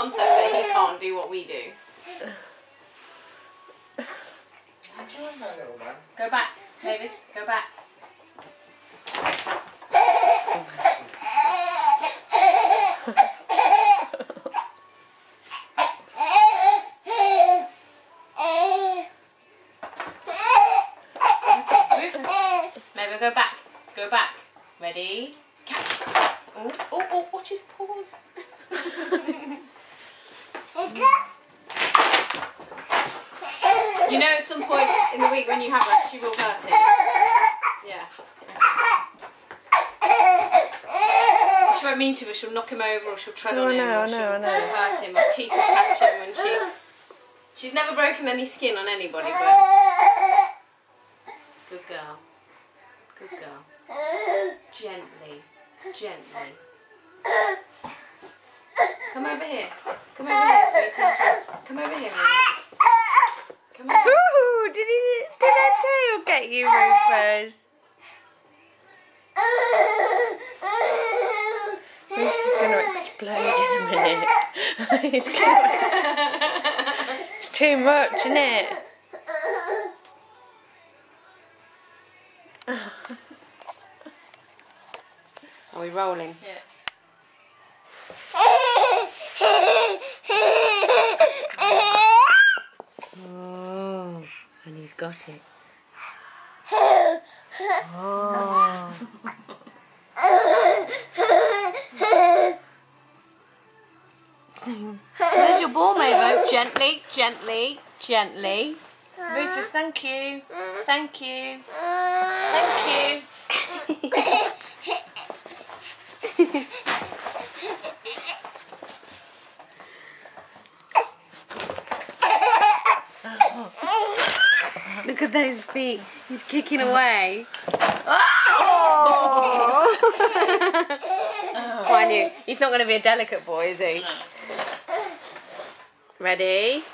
concept that he can't do what we do. Go back, Mavis. Go back. Maybe go back. Go back. Ready? Catch. Oh, oh, oh, watch his paws. You know at some point in the week when you have her, she will hurt him. Yeah. She won't mean to, but she'll knock him over or she'll tread on him or she'll hurt him. Her teeth will catch him when she's never broken any skin on anybody, but good girl. Good girl. Gently. Gently. Come over here. Come over here so you turn around. Come over here, Mama. Come over. Ooh, did that tail get you, Rufus? Rufus is going to explode in a minute. It's too much, isn't it? Are we rolling? Yeah. Oh, and he's got it. Oh. There's your ball, Mavo. Gently, gently, gently. Rufus, thank you. Thank you. Thank you. Look at those feet. He's kicking away. Oh! Mind you, he's not going to be a delicate boy, is he? No. Ready?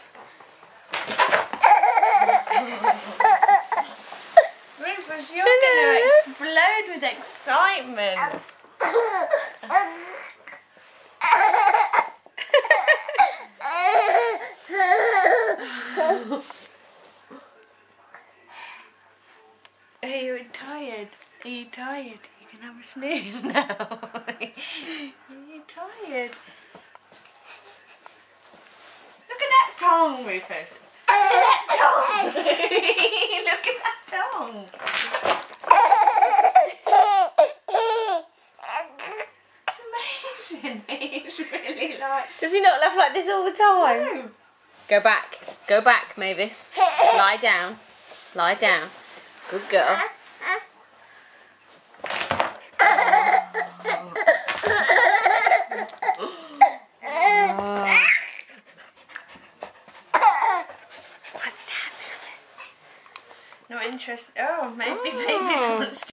Rufus, you're going to explode with excitement. Are you tired? Are you tired? You can have a snooze now. Are you tired? Look at that tongue, Rufus. Look at that tongue. Look at that tongue. It's amazing. He's really like... Does he not laugh like this all the time? No. Go back. Go back, Mavis. Lie down. Lie down. Good girl. What's that, Mavis? No interest. Oh, maybe Mavis wants to.